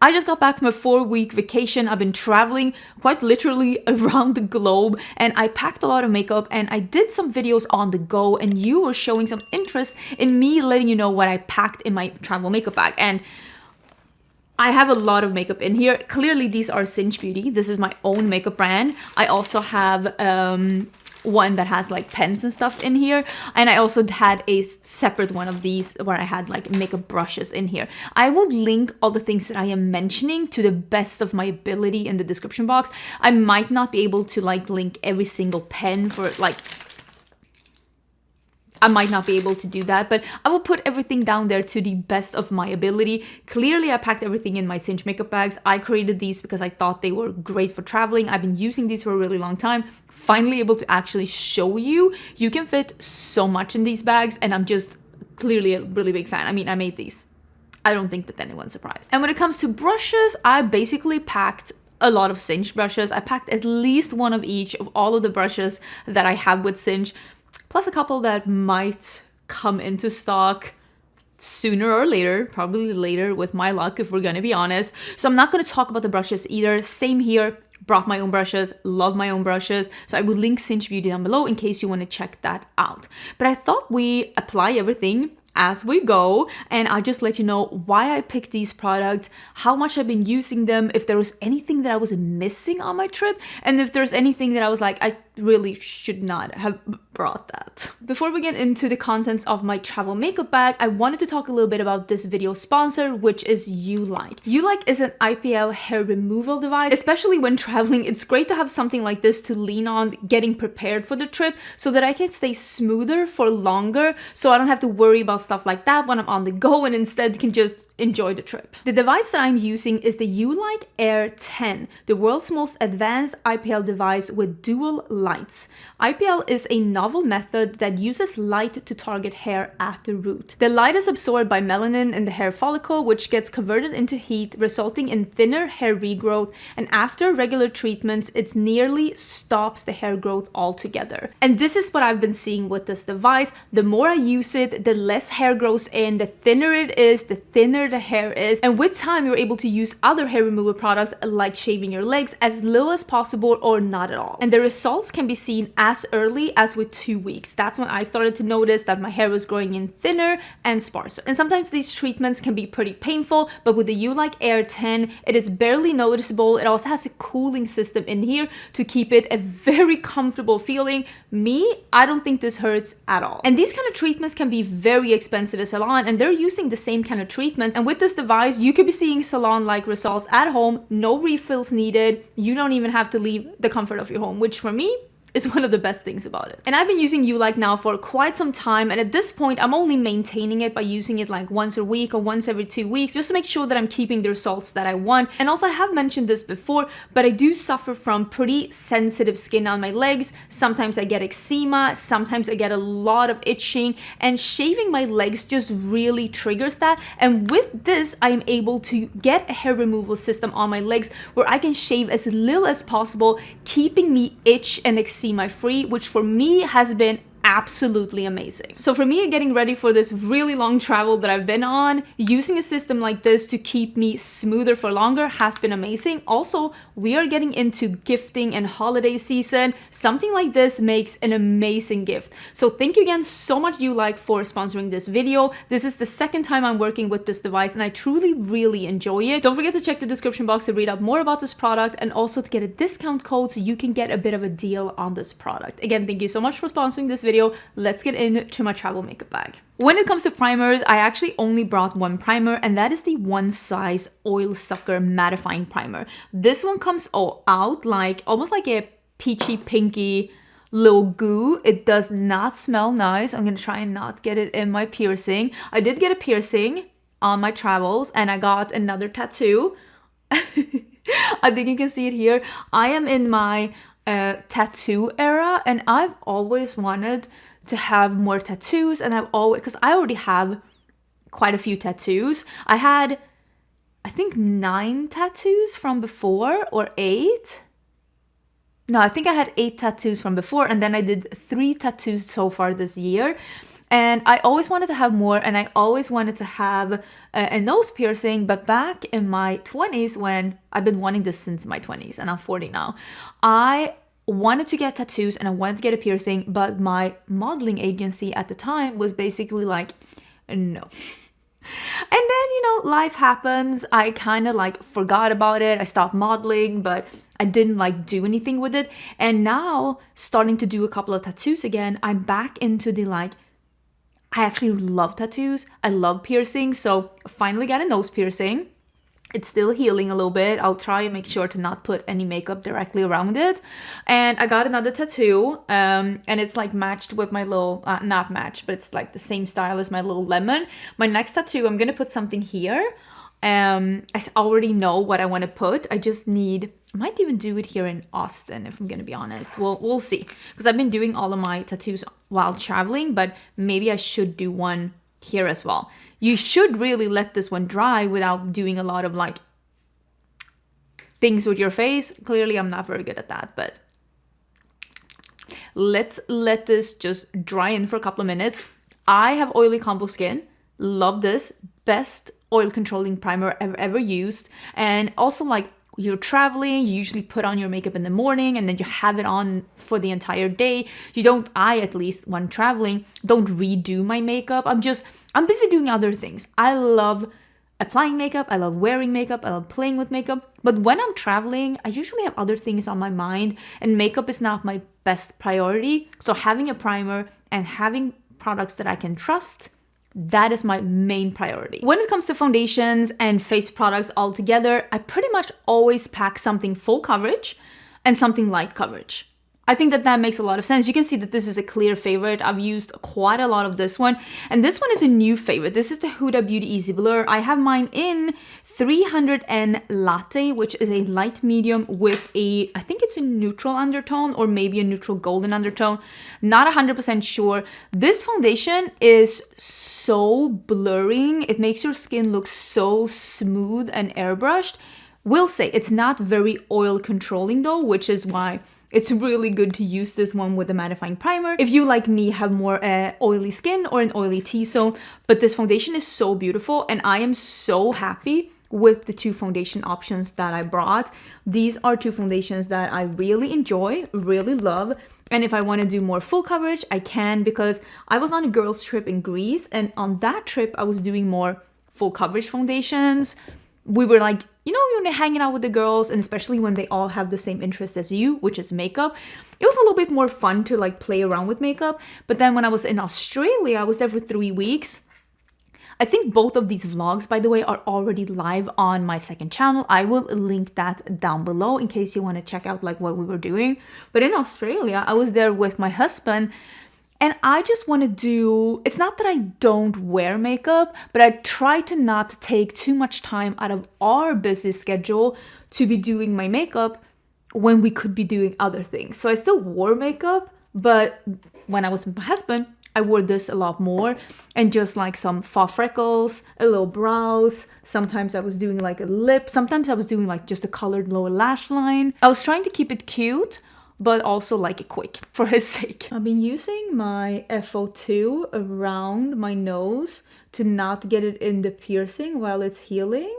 I just got back from a 4-week vacation. I've been traveling quite literally around the globe, and I packed a lot of makeup and I did some videos on the go, and you were showing some interest in me letting you know what I packed in my travel makeup bag. And I have a lot of makeup in here. Clearly these are Cinch Beauty. This is my own makeup brand. I also have one that has like pens and stuff in here, and I also had a separate one of these where I had like makeup brushes in here. I will link all the things that I am mentioning to the best of my ability in the description box. I might not be able to like link every single pen for like, I might not be able to do that, but I will put everything down there to the best of my ability. Clearly, I packed everything in my Cinch makeup bags. I created these because I thought they were great for traveling. I've been using these for a really long time. Finally able to actually show you. You can fit so much in these bags, and I'm just clearly a really big fan. I mean, I made these. I don't think that anyone's surprised. And when it comes to brushes, I basically packed a lot of Cinch brushes. I packed at least one of each of all of the brushes that I have with Cinch, plus a couple that might come into stock sooner or later, probably later with my luck if we're gonna be honest. So I'm not gonna talk about the brushes either. Same here, brought my own brushes, love my own brushes. So I will link Cinch Beauty down below in case you wanna check that out. But I thought we apply everything as we go, and I'll just let you know why I picked these products, how much I've been using them, if there was anything that I was missing on my trip, and if there's anything that I was like, I really should not have brought that. Before we get into the contents of my travel makeup bag, I wanted to talk a little bit about this video sponsor, which is Ulike. Ulike is an IPL hair removal device. Especially when traveling, it's great to have something like this to lean on getting prepared for the trip so that I can stay smoother for longer, so I don't have to worry about stuff like that when I'm on the go, and instead can just enjoy the trip. The device that I'm using is the Ulike Air 10, the world's most advanced IPL device with dual lights. IPL is a novel method that uses light to target hair at the root. The light is absorbed by melanin in the hair follicle, which gets converted into heat, resulting in thinner hair regrowth, and after regular treatments, it nearly stops the hair growth altogether. And this is what I've been seeing with this device. The more I use it, the less hair grows in, the thinner it is, the thinner the hair is, and with time you're able to use other hair removal products like shaving your legs as little as possible or not at all. And the results can be seen as early as with 2 weeks. That's when I started to notice that my hair was growing in thinner and sparser. And sometimes these treatments can be pretty painful, but with the Ulike Air 10, it is barely noticeable. It also has a cooling system in here to keep it a very comfortable feeling. Me, I don't think this hurts at all. And these kind of treatments can be very expensive at salon, and they're using the same kind of treatments. And with this device, you could be seeing salon-like results at home, no refills needed. You don't even have to leave the comfort of your home, which for me is one of the best things about it. And I've been using Ulike now for quite some time, and at this point I'm only maintaining it by using it like once a week or once every 2 weeks, just to make sure that I'm keeping the results that I want. And also, I have mentioned this before, but I do suffer from pretty sensitive skin on my legs. Sometimes I get eczema, sometimes I get a lot of itching, and shaving my legs just really triggers that. And with this, I am able to get a hair removal system on my legs where I can shave as little as possible, keeping me itch and eczema free, which for me has been absolutely amazing. So for me, getting ready for this really long travel that I've been on, using a system like this to keep me smoother for longer has been amazing. Also, we are getting into gifting and holiday season. Something like this makes an amazing gift. So thank you again so much, Ulike, for sponsoring this video. This is the second time I'm working with this device, and I truly really enjoy it. Don't forget to check the description box to read up more about this product, and also to get a discount code so you can get a bit of a deal on this product. Again, thank you so much for sponsoring this video. Let's get into my travel makeup bag. When it comes to primers, I actually only brought one primer, and that is the One Size Oil Sucker Mattifying Primer. This one comes out like almost like a peachy pinky little goo. It does not smell nice. I'm gonna try and not get it in my piercing. I did get a piercing on my travels, and I got another tattoo. I think you can see it here. I am in my tattoo era, and I've always wanted to have more tattoos, and because I already have quite a few tattoos. I had, I think, 9 tattoos from before, or 8. No, I think I had 8 tattoos from before, and then I did 3 tattoos so far this year. And I always wanted to have more, and I always wanted to have a nose piercing. But back in my 20s, when I've been wanting this since my 20s, and I'm 40 now, I wanted to get tattoos and I wanted to get a piercing, but my modeling agency at the time was basically like, no. And then, you know, life happens. I kind of like forgot about it. I stopped modeling, but I didn't like do anything with it. And now, starting to do a couple of tattoos again, I'm back into the like, I actually love tattoos. I love piercing. So I finally got a nose piercing. It's still healing a little bit. I'll try and make sure to not put any makeup directly around it. And I got another tattoo, and it's like matched with my little, not matched, but it's like the same style as my little lemon. My next tattoo, I'm gonna put something here. I already know what I want to put. I just need, I might even do it here in Austin, if I'm gonna be honest. We'll see. Because I've been doing all of my tattoos while traveling, but maybe I should do one here as well. You should really let this one dry without doing a lot of like things with your face. Clearly, I'm not very good at that, but let's let this just dry in for a couple of minutes. I have oily combo skin. Love this. Best oil controlling primer I've ever used. And also, like, you're traveling, you usually put on your makeup in the morning and then you have it on for the entire day. You don't, I at least when traveling, don't redo my makeup. I'm busy doing other things. I love applying makeup, I love wearing makeup, I love playing with makeup. But when I'm traveling, I usually have other things on my mind and makeup is not my best priority. So having a primer and having products that I can trust, that is my main priority. When it comes to foundations and face products altogether, I pretty much always pack something full coverage and something light coverage. I think that makes a lot of sense. You can see that this is a clear favorite. I've used quite a lot of this one. And this one is a new favorite. This is the Huda Beauty Easy Blur. I have mine in 300N Latte, which is a light medium with a, I think it's a neutral undertone or maybe a neutral golden undertone. Not 100% sure. This foundation is so blurring. It makes your skin look so smooth and airbrushed. Will say it's not very oil controlling though, which is why it's really good to use this one with a mattifying primer if you, like me, have more oily skin or an oily T-zone. But this foundation is so beautiful and I am so happy with the two foundation options that I brought. These are two foundations that I really enjoy, really love. And if I want to do more full coverage, I can, because I was on a girls trip in Greece and on that trip I was doing more full coverage foundations. We were like, you know, when you're hanging out with the girls and especially when they all have the same interest as you, which is makeup, it was a little bit more fun to like play around with makeup. But then when I was in Australia, I was there for 3 weeks. I think both of these vlogs, by the way, are already live on my second channel. I will link that down below in case you want to check out like what we were doing. But in Australia, I was there with my husband. And I just want to do, it's not that I don't wear makeup, but I try to not take too much time out of our busy schedule to be doing my makeup when we could be doing other things. So I still wore makeup, but when I was with my husband, I wore this a lot more and just like some faux freckles, a little brows. Sometimes I was doing like a lip. Sometimes I was doing like just a colored lower lash line. I was trying to keep it cute, but also like it quick for his sake. I've been using my FO2 around my nose to not get it in the piercing while it's healing.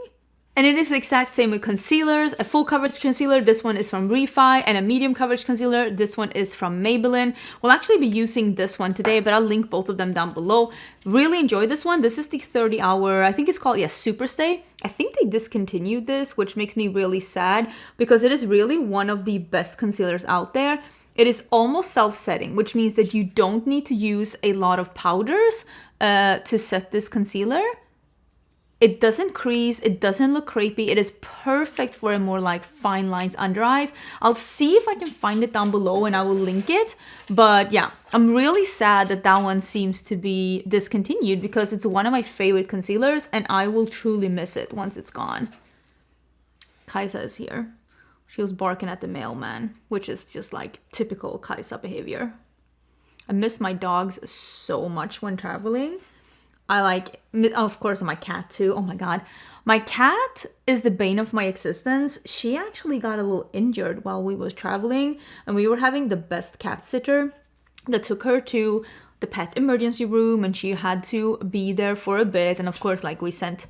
And it is the exact same with concealers. A full coverage concealer, this one is from Refi, and a medium coverage concealer, this one is from Maybelline. We'll actually be using this one today, but I'll link both of them down below. Really enjoy this one. This is the 30 hour, I think it's called, yes, Super Stay. I think they discontinued this, which makes me really sad because it is really one of the best concealers out there. It is almost self-setting, which means that you don't need to use a lot of powders to set this concealer. It doesn't crease, it doesn't look crepey. It is perfect for a more like fine lines under eyes. I'll see if I can find it down below and I will link it. But yeah, I'm really sad that that one seems to be discontinued because it's one of my favorite concealers and I will truly miss it once it's gone. Kaisa is here. She was barking at the mailman, which is just like typical Kaisa behavior. I miss my dogs so much when traveling. I like, of course, my cat too. Oh my God. My cat is the bane of my existence. She actually got a little injured while we was traveling and we were having the best cat sitter that took her to the pet emergency room and she had to be there for a bit. And of course, like, we sent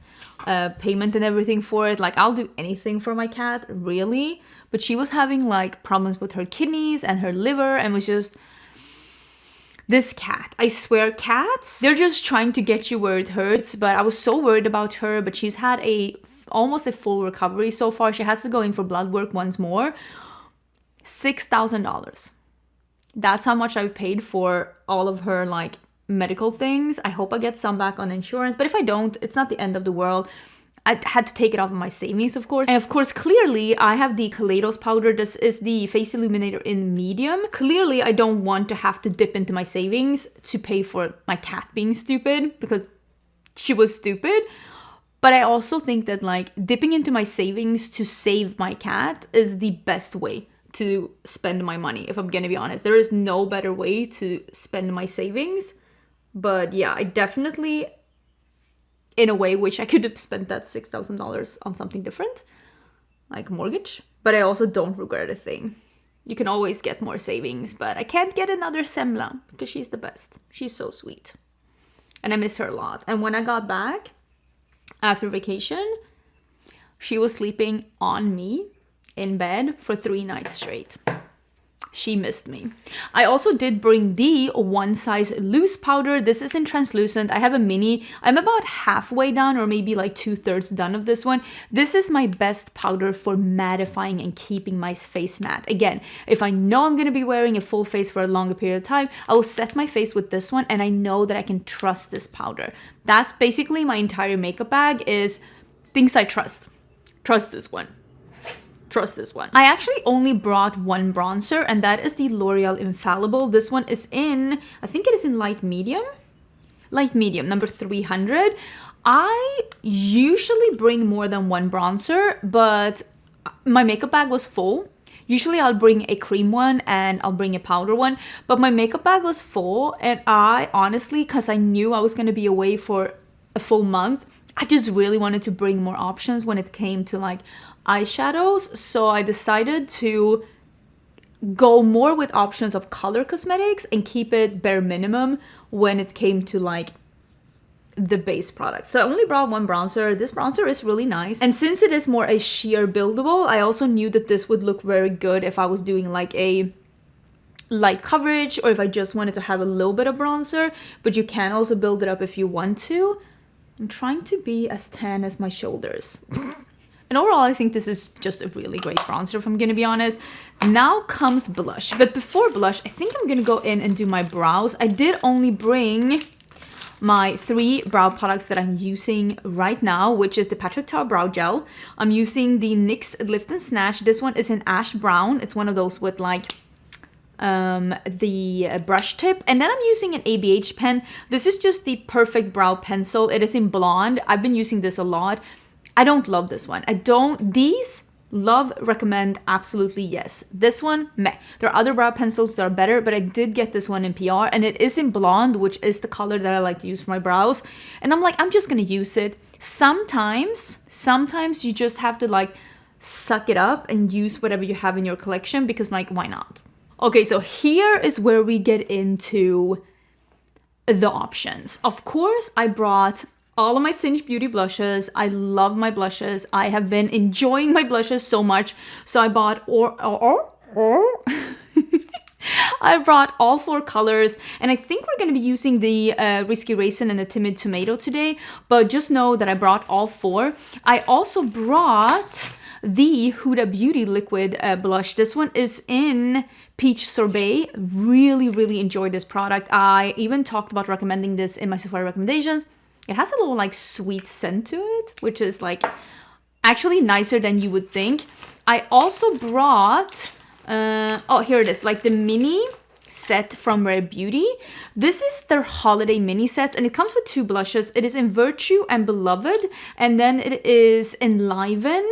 payment and everything for it. Like, I'll do anything for my cat, really. But she was having like problems with her kidneys and her liver, and was just... This cat, I swear, cats, they're just trying to get you where it hurts. But I was so worried about her, but she's had almost a full recovery so far. She has to go in for blood work once more. $6,000. That's how much I've paid for all of her like medical things. I hope I get some back on insurance, but if I don't, it's not the end of the world. I had to take it off of my savings, of course. And of course, clearly, I have the Kaleidos powder. This is the face illuminator in medium. Clearly, I don't want to have to dip into my savings to pay for my cat being stupid, because she was stupid. But I also think that like dipping into my savings to save my cat is the best way to spend my money, if I'm gonna be honest. There is no better way to spend my savings. But yeah, I definitely, in a way, wish I could have spent that $6,000 on something different, like mortgage. But I also don't regret a thing. You can always get more savings, but I can't get another Semla because she's the best. She's so sweet. And I miss her a lot. And when I got back after vacation, she was sleeping on me in bed for 3 nights straight. She missed me. I also did bring the one size loose powder. This is in translucent. I have a mini. I'm about halfway done, or maybe like 2/3 done of this one. This is my best powder for mattifying and keeping my face matte. Again, if I know I'm going to be wearing a full face for a longer period of time, I will set my face with this one, and I know that I can trust this powder. That's basically my entire makeup bag, is things I trust. Trust this one. Trust this one. I actually only brought one bronzer, and that is the L'Oreal Infallible. This one is in, I think it is in light medium. Light medium, number 300. I usually bring more than one bronzer, but my makeup bag was full. Usually I'll bring a cream one and I'll bring a powder one, but my makeup bag was full, and I honestly, because I knew I was going to be away for a full month, I just really wanted to bring more options when it came to like eyeshadows. So I decided to go more with options of color cosmetics and keep it bare minimum when it came to like the base product. So I only brought one bronzer. This bronzer is really nice, and since it is more a sheer buildable, I also knew that this would look very good if I was doing like a light coverage, or if I just wanted to have a little bit of bronzer. But you can also build it up if you want to. I'm trying to be as tan as my shoulders. And overall, I think this is just a really great bronzer, if I'm gonna be honest. Now comes blush. But before blush, I think I'm gonna go in and do my brows. I did only bring my 3 brow products that I'm using right now, which is the Patrick Ta Brow Gel. I'm using the NYX Lift and Snatch. This one is in ash brown. It's one of those with like the brush tip, and then I'm using an ABH pen. This is just the perfect brow pencil. It is in blonde. I've been using this a lot. I don't love this one. These love, recommend, absolutely yes. This one, meh. There are other brow pencils that are better, but I did get this one in PR, and it is in blonde, which is the color that I like to use for my brows. And I'm like, I'm just gonna use it. Sometimes you just have to like suck it up and use whatever you have in your collection, because like, why not? Okay, so here is where we get into the options. Of course, I brought all of my Singe Beauty blushes. I love my blushes. I have been enjoying my blushes so much. So I bought I brought all 4 colors, and I think we're going to be using the Risky Raisin and the Timid Tomato today, but just know that I brought all 4. I also brought the Huda Beauty liquid blush. This one is in Peach Sorbet. Really enjoyed this product. I even talked about recommending this in my Sephora recommendations. It has a little like sweet scent to it, which is like actually nicer than you would think. I also brought oh, here it is, like the mini set from Rare Beauty. This is their holiday mini sets, and it comes with 2 blushes. It is in Virtue and Beloved, and then it is Enliven.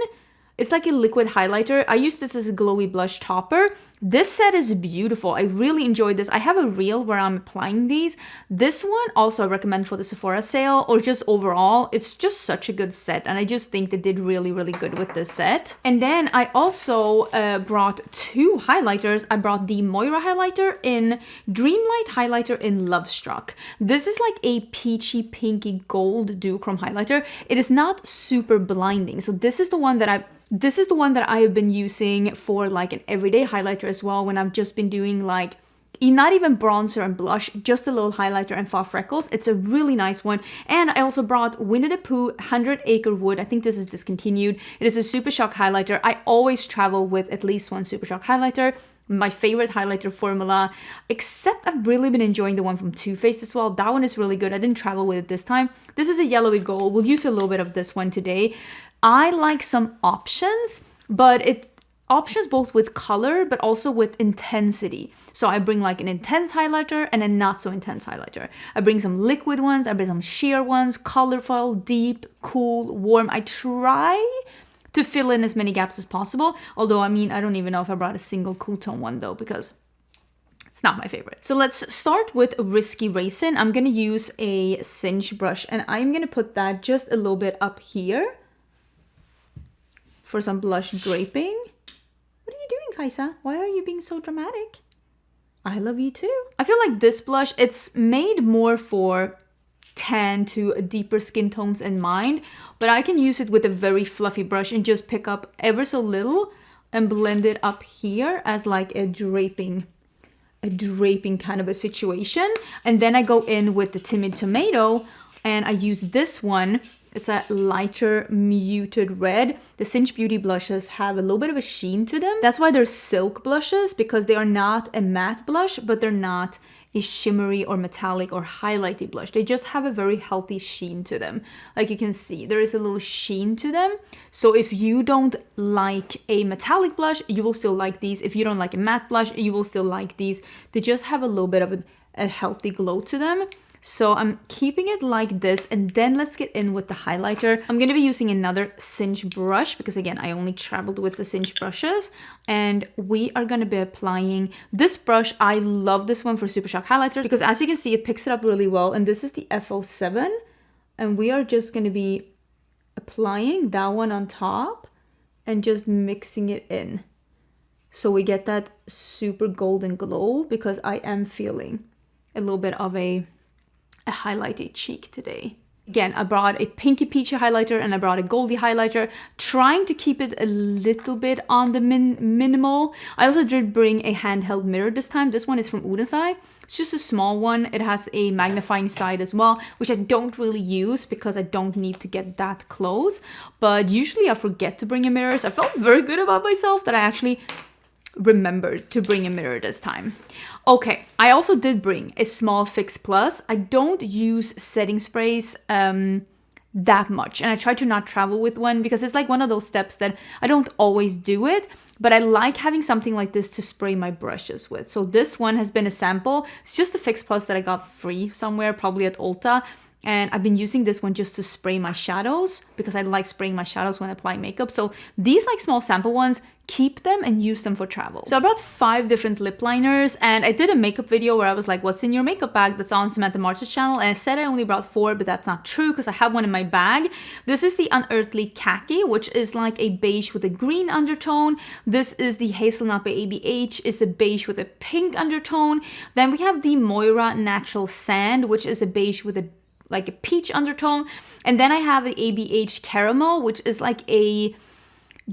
It's like a liquid highlighter. I use this as a glowy blush topper. This set is beautiful. I really enjoyed this. I have a reel where I'm applying these. This one also I recommend for the Sephora sale, or just overall. It's just such a good set, and I just think they did really, really good with this set. And then I also brought 2 highlighters. I brought the Moira highlighter in Dreamlight highlighter in Lovestruck. This is like a peachy pinky gold duochrome highlighter. It is not super blinding. So this is the one that I have been using for like an everyday highlighter as well, when I've just been doing like not even bronzer and blush, just a little highlighter and faux freckles. It's a really nice one. And I also brought Winnie the Pooh 100 Acre Wood. I think this is discontinued. It is a Super Shock highlighter. I always travel with at least one Super Shock highlighter. My favorite highlighter formula, except I've really been enjoying the one from Too Faced as well. That one is really good. I didn't travel with it this time. This is a yellowy gold. We'll use a little bit of this one today. I like some options, but options both with color but also with intensity. So I bring like an intense highlighter and a not so intense highlighter. I bring some liquid ones, I bring some sheer ones, colorful, deep, cool, warm. I try to fill in as many gaps as possible. Although, I mean, I don't even know if I brought a single cool tone one though, because it's not my favorite. So let's start with Risky Raisin. I'm gonna use a cinch brush, and I'm gonna put that just a little bit up here for some blush draping. What are you doing, Kaisa? Why are you being so dramatic? I love you too. I feel like this blush, it's made more for tan to deeper skin tones in mind, but I can use it with a very fluffy brush and just pick up ever so little and blend it up here as like a draping kind of a situation. And then I go in with the Timid Tomato, and I use this one. It's a lighter muted red. The Cinch Beauty blushes have a little bit of a sheen to them. That's why they're silk blushes, because they are not a matte blush, but they're not a shimmery or metallic or highlighty blush. They just have a very healthy sheen to them. Like you can see, there is a little sheen to them. So if you don't like a metallic blush, you will still like these. If you don't like a matte blush, you will still like these. They just have a little bit of a healthy glow to them. So I'm keeping it like this, and then let's get in with the highlighter. I'm going to be using another cinch brush because, again, I only traveled with the cinch brushes, and we are going to be applying this brush. I love this one for Super Shock highlighter because, as you can see, it picks it up really well, and this is the F07, and we are just going to be applying that one on top and just mixing it in so we get that super golden glow, because I am feeling a little bit of a highlighted cheek today. Again, I brought a pinky peachy highlighter and I brought a goldy highlighter, trying to keep it a little bit on the minimal. I also did bring a handheld mirror this time. This one is from Oden. It's just a small one. It has a magnifying side as well, which I don't really use because I don't need to get that close. But usually I forget to bring a mirror. So I felt very good about myself that I actually remembered to bring a mirror this time. Okay, I also did bring a small Fix Plus. I don't use setting sprays that much, and I try to not travel with one because it's like one of those steps that I don't always do it, but I like having something like this to spray my brushes with. So this one has been a sample. It's just a Fix Plus that I got free somewhere, probably at Ulta. And I've been using this one just to spray my shadows because I like spraying my shadows when I apply makeup. So these like small sample ones, keep them and use them for travel. So I brought 5 different lip liners, and I did a makeup video where I was like, what's in your makeup bag? That's on Samantha March's channel. And I said I only brought 4, but that's not true because I have one in my bag. This is the Unearthly Khaki, which is like a beige with a green undertone. This is the Hazelnut by ABH. It's a beige with a pink undertone. Then we have the Moira Natural Sand, which is a beige with a peach undertone. And then I have the ABH Caramel, which is like a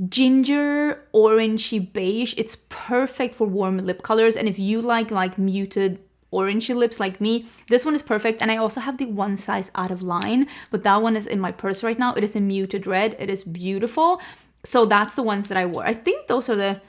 ginger orangey beige. It's perfect for warm lip colors, and if you like muted orangey lips like me, this one is perfect. And I also have the One Size Out of Line, but that one is in my purse right now. It is a muted red. It is beautiful. So that's the ones that I wore. I think those are the,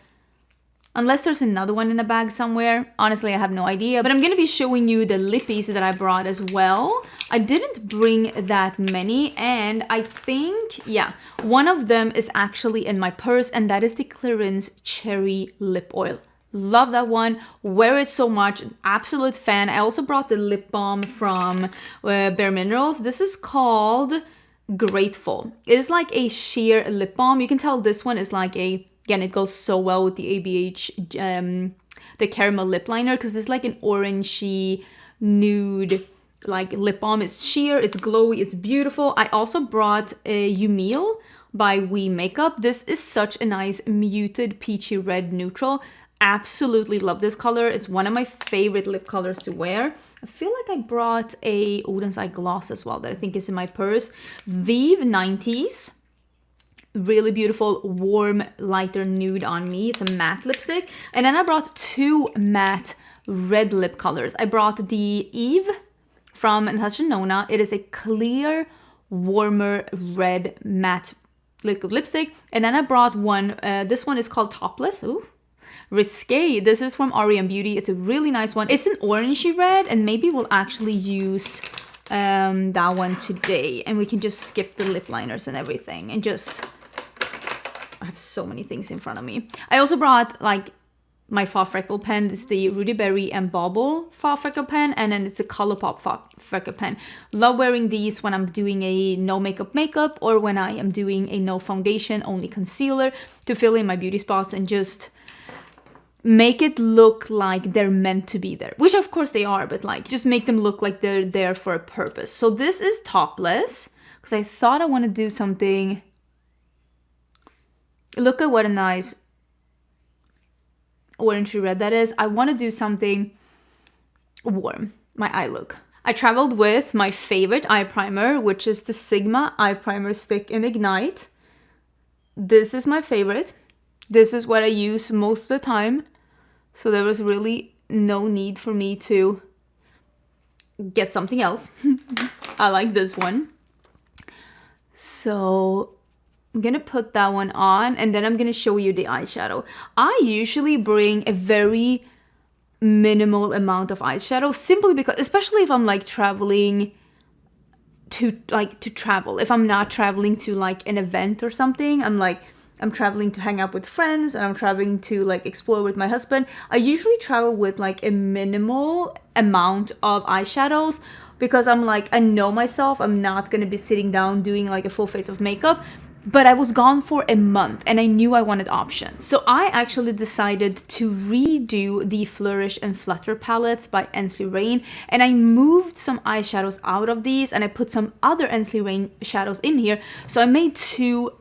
unless there's another one in the bag somewhere. Honestly, I have no idea. But I'm going to be showing you the lippies that I brought as well. I didn't bring that many. And I think, yeah, one of them is actually in my purse. And that is the Clarins Cherry Lip Oil. Love that one. Wear it so much. Absolute fan. I also brought the lip balm from Bare Minerals. This is called Grateful. It is like a sheer lip balm. You can tell this one is like a Again, it goes so well with the ABH, the caramel lip liner, because it's like an orangey nude like lip balm. It's sheer, it's glowy, it's beautiful. I also brought a Yumil by We Makeup. This is such a nice muted peachy red neutral. Absolutely love this color. It's one of my favorite lip colors to wear. I feel like I brought a Oden's eye gloss as well that I think is in my purse. Vive 90s. Really beautiful, warm, lighter nude on me. It's a matte lipstick. And then I brought two matte red lip colors. I brought the Eve from Natasha Nona. It is a clear, warmer red matte liquid lipstick. And then I brought one, this one is called Topless. Ooh, risque. This is from Nomad Beauty. It's a really nice one. It's an orangey red, and maybe we'll actually use that one today. And we can just skip the lip liners and everything and just... I have so many things in front of me. I also brought like my faux freckle pen. It's the Rudy Berry and Bauble faux freckle pen, and then it's a Colourpop faux freckle pen. Love wearing these when I'm doing a no makeup or when I am doing a no foundation, only concealer, to fill in my beauty spots and just make it look like they're meant to be there, which of course they are, but like just make them look like they're there for a purpose. So this is Topless because I thought I want to do something. Look at what a nice orangey red that is. I want to do something warm, my eye look. I traveled with my favorite eye primer, which is the Sigma Eye Primer Stick in Ignite. This is my favorite. This is what I use most of the time. So there was really no need for me to get something else. I like this one. So I'm gonna put that one on, and then I'm gonna show you the eyeshadow. I usually bring a very minimal amount of eyeshadow simply because, especially if I'm like traveling to travel. If I'm not traveling to like an event or something, I'm traveling to hang out with friends, and I'm traveling to like explore with my husband. I usually travel with like a minimal amount of eyeshadows because I'm like, I know myself, I'm not gonna be sitting down doing like a full face of makeup. But I was gone for a month and I knew I wanted options. So I actually decided to redo the Flourish and Flutter palettes by Ensley Rain. And I moved some eyeshadows out of these and I put some other Ensley Rain shadows in here. So I made two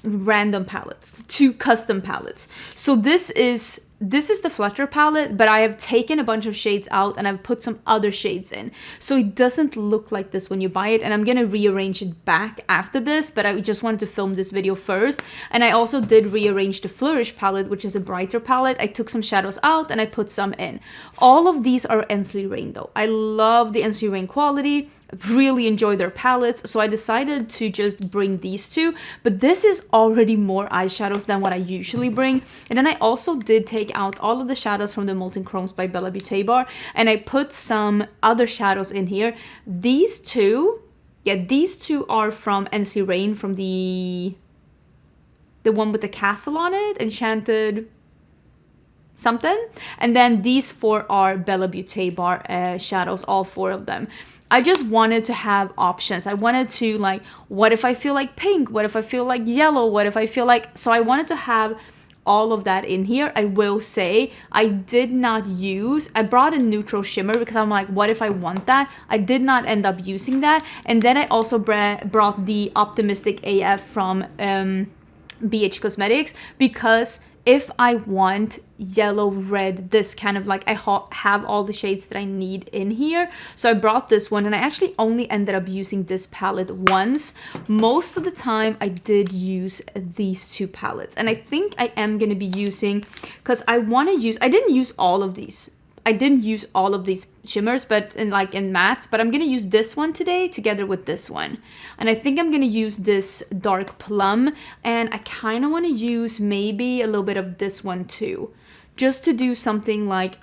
random palettes, two custom palettes. So this is the Flutter palette, but I have taken a bunch of shades out and I've put some other shades in. So it doesn't look like this when you buy it, and I'm gonna rearrange it back after this, but I just wanted to film this video first. And I also did rearrange the Flourish palette, which is a brighter palette. I took some shadows out and I put some in. All of these are Ensley Rain though. I love the Ensley Rain quality. Really enjoy their palettes, so I decided to just bring these two, but this is already more eyeshadows than what I usually bring. And then I also did take out all of the shadows from the Molten Chromes by Bella Beauté bar, and I put some other shadows in here. These two are from Ensley Rain, from the one with the castle on it, Enchanted something. And then these four are Bella Beauté bar shadows, all four of them. I just wanted to have options. I wanted to like, what if I feel like pink? What if I feel like yellow? What if I feel like... So I wanted to have all of that in here. I will say I did not use... I brought a neutral shimmer because I'm like, what if I want that? I did not end up using that. And then I also brought the Optimistic AF from BH Cosmetics because... if I want yellow, red, this kind of like, I have all the shades that I need in here. So I brought this one, and I actually only ended up using this palette once. Most of the time I did use these two palettes, and I think I am going to be using, because I want to use, I didn't use all of these shimmers, but in mattes, but I'm gonna use this one today together with this one. And I think I'm gonna use this dark plum, and I kind of want to use maybe a little bit of this one too, just to do something like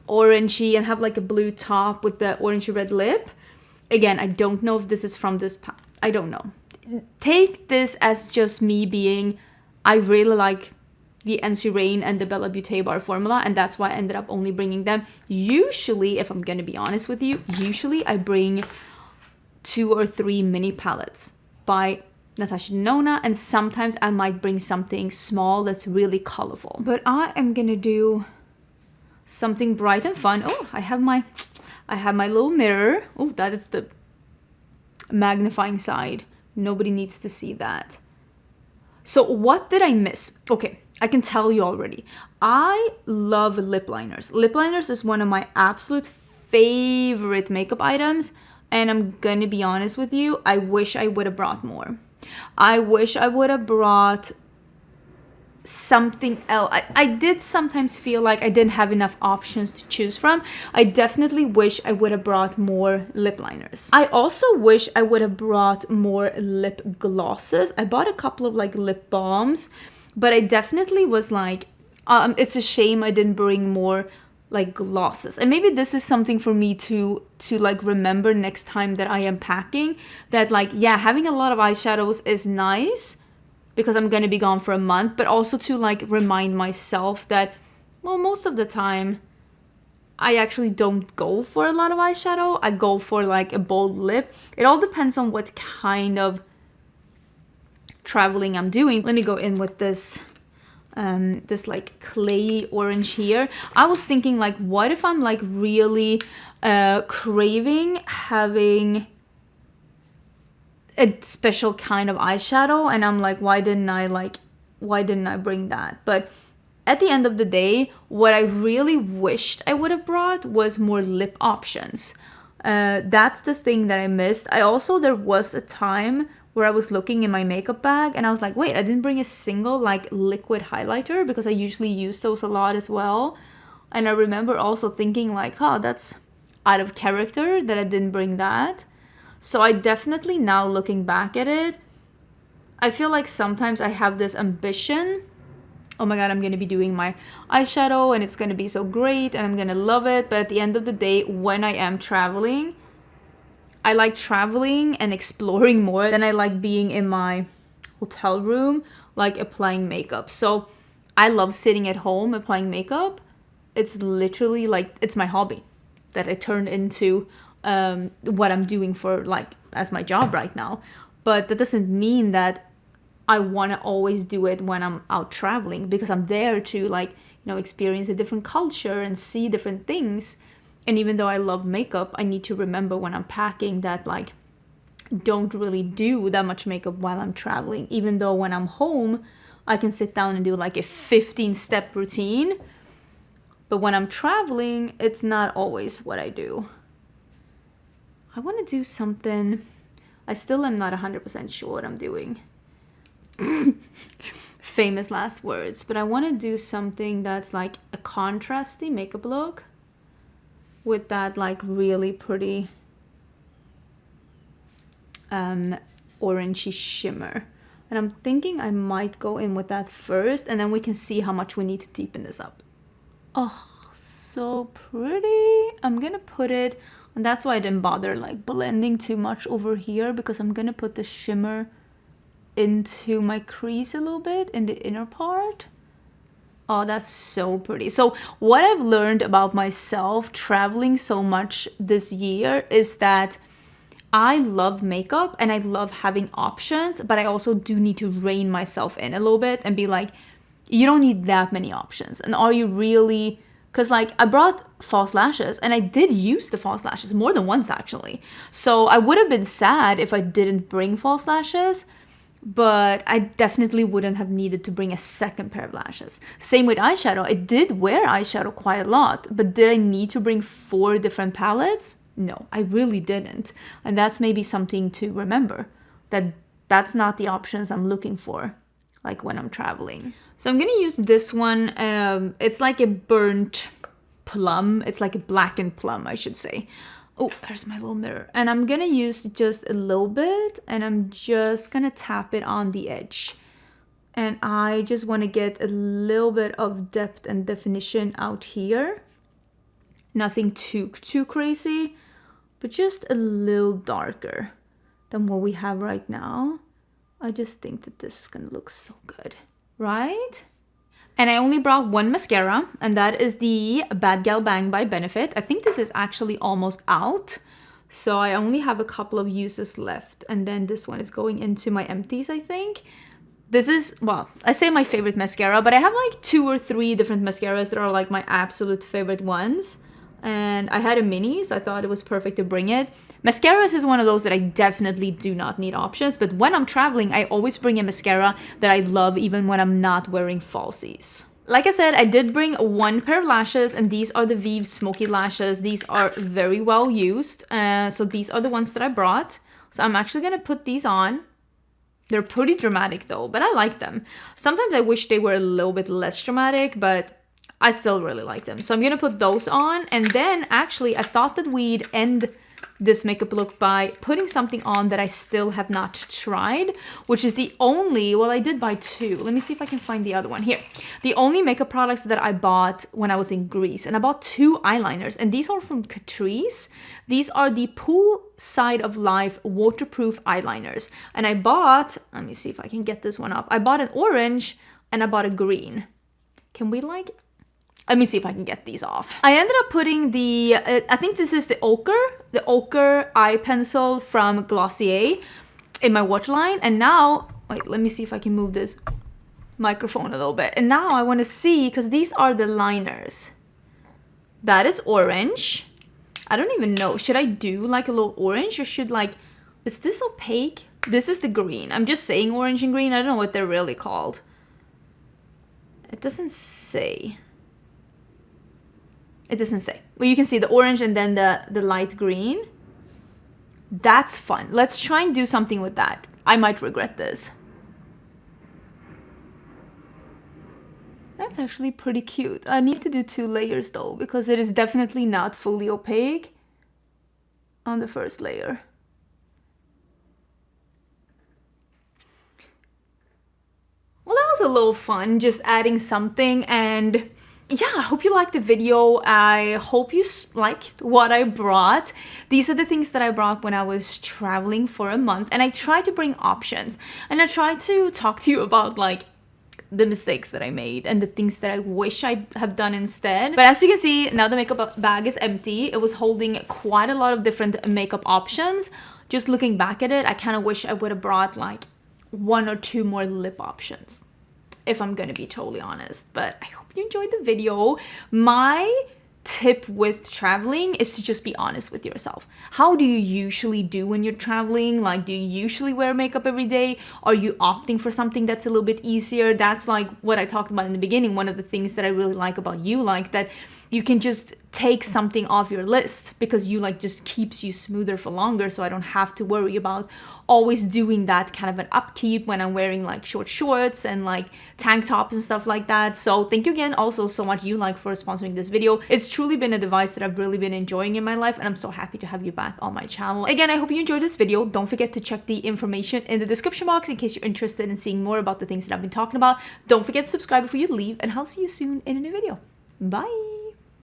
orangey and have like a blue top with the orangey red lip. Again, I don't know if this is from this, I don't know. Take this as just me being, I really like the Ensley Rain and the Bella Beauté bar formula, and that's why I ended up only bringing them. Usually, if I'm gonna be honest with you, usually I bring 2 or 3 mini palettes by Natasha Denona, and sometimes I might bring something small that's really colorful. But I am gonna do something bright and fun. Oh, I have my little mirror. Oh, that is the magnifying side. Nobody needs to see that. So what did I miss? Okay, I can tell you already. I love lip liners. Lip liners is one of my absolute favorite makeup items, and I'm gonna be honest with you, I wish I would have brought more. I wish I would have brought something else. I did sometimes feel like I didn't have enough options to choose from. I definitely wish I would have brought more lip liners. I also wish I would have brought more lip glosses. I bought a couple of like lip balms, but I definitely was like, it's a shame I didn't bring more like glosses. And maybe this is something for me to like remember next time that I am packing, that like, yeah, having a lot of eyeshadows is nice because I'm gonna be gone for a month, but also to like remind myself that, well, most of the time I actually don't go for a lot of eyeshadow. I go for like a bold lip. It all depends on what kind of traveling I'm doing. Let me go in with this this like clay orange here. I was thinking like, what if I'm like really craving having a special kind of eyeshadow, and I'm like, why didn't I bring that? But at the end of the day, what I really wished I would have brought was more lip options. That's the thing that I missed. There was a time where I was looking in my makeup bag and I was like, wait, I didn't bring a single like liquid highlighter, because I usually use those a lot as well. And I remember also thinking like, oh, that's out of character that I didn't bring that. So I definitely, now looking back at it, I feel like sometimes I have this ambition, oh my god, I'm going to be doing my eyeshadow and it's going to be so great and I'm going to love it. But at the end of the day, when I am traveling, I like traveling and exploring more than I like being in my hotel room, like applying makeup. So I love sitting at home applying makeup. It's literally like, it's my hobby that I turned into what I'm doing for like as my job right now. But that doesn't mean that I want to always do it when I'm out traveling, because I'm there to like, experience a different culture and see different things. And even though I love makeup, I need to remember when I'm packing that like, don't really do that much makeup while I'm traveling. Even though when I'm home, I can sit down and do like a 15-step routine. But when I'm traveling, it's not always what I do. I want to do something. I still am not 100% sure what I'm doing. Famous last words. But I want to do something that's like a contrasty makeup look with that like really pretty orangey shimmer. And I'm thinking I might go in with that first, and then we can see how much we need to deepen this up. Oh, so pretty. I'm gonna put it, and that's why I didn't bother like blending too much over here, because I'm gonna put the shimmer into my crease a little bit in the inner part. Oh, that's so pretty. So what I've learned about myself traveling so much this year is that I love makeup and I love having options, but I also do need to rein myself in a little bit and be like, you don't need that many options. And are you really, because like I brought false lashes and I did use the false lashes more than once actually. So I would have been sad if I didn't bring false lashes, but I definitely wouldn't have needed to bring a second pair of lashes. Same with eyeshadow. I did wear eyeshadow quite a lot, but did I need to bring 4 different palettes? No, I really didn't. And that's maybe something to remember, that that's not the options I'm looking for, like when I'm traveling. So I'm gonna use this one. It's like a burnt plum. It's like a blackened plum, I should say. Oh, there's my little mirror. And I'm gonna use just a little bit, and I'm just gonna tap it on the edge. And I just wanna get a little bit of depth and definition out here. Nothing too crazy, but just a little darker than what we have right now. I just think that this is gonna look so good, right? And I only brought one mascara, and that is the Bad Gal Bang by Benefit. I think this is actually almost out. So I only have a couple of uses left. And then this one is going into my empties, I think. This is, well, I say my favorite mascara, but I have like 2 or 3 different mascaras that are like my absolute favorite ones. And I had a mini, so I thought it was perfect to bring it. Mascaras is one of those that I definitely do not need options, but when I'm traveling, I always bring a mascara that I love even when I'm not wearing falsies. Like I said, I did bring 1 pair of lashes, and these are the Vive Smoky Lashes. These are very well used, so these are the ones that I brought. So I'm actually gonna put these on. They're pretty dramatic though, but I like them. Sometimes I wish they were a little bit less dramatic, but I still really like them. So I'm gonna put those on, and then actually I thought that we'd end this makeup look by putting something on that I still have not tried, which is the only, well, I did buy 2. Let me see if I can find the other one here. The only makeup products that I bought when I was in Greece, and I bought 2 eyeliners, and these are from Catrice. These are the Poolside of Life waterproof eyeliners, and I bought, let me see if I can get this one up. I bought an orange and I bought a green. Can we like, let me see if I can get these off. I ended up putting the, I think this is the ochre eye pencil from Glossier in my waterline. And now, wait, let me see if I can move this microphone a little bit. And now I want to see, because these are the liners. That is orange. I don't even know. Should I do like a little orange, or should like, is this opaque? This is the green. I'm just saying orange and green. I don't know what they're really called. It doesn't say. It doesn't say. Well, you can see the orange and then the light green. That's fun. Let's try and do something with that. I might regret this. That's actually pretty cute. I need to do 2 layers though, because it is definitely not fully opaque on the first layer. Well, that was a little fun, just adding something. And yeah, I hope you liked the video. I hope you liked what I brought. These are the things that I brought when I was traveling for a month, and I tried to bring options, and I tried to talk to you about like the mistakes that I made and the things that I wish I have done instead. But as you can see, now the makeup bag is empty. It was holding quite a lot of different makeup options. Just looking back at it, I kind of wish I would have brought like 1 or 2 more lip options, if I'm gonna be totally honest. But I hope you enjoyed the video. My tip with traveling is to just be honest with yourself. How do you usually do when you're traveling? Like, do you usually wear makeup every day? Are you opting for something that's a little bit easier? That's like what I talked about in the beginning. One of the things that I really like about you, like that you can just take something off your list because you like just keeps you smoother for longer, so I don't have to worry about always doing that kind of an upkeep when I'm wearing like short shorts and like tank tops and stuff like that. So thank you again also so much, you like, for sponsoring this video. It's truly been a device that I've really been enjoying in my life, and I'm so happy to have you back on my channel. Again, I hope you enjoyed this video. Don't forget to check the information in the description box in case you're interested in seeing more about the things that I've been talking about. Don't forget to subscribe before you leave, and I'll see you soon in a new video. Bye!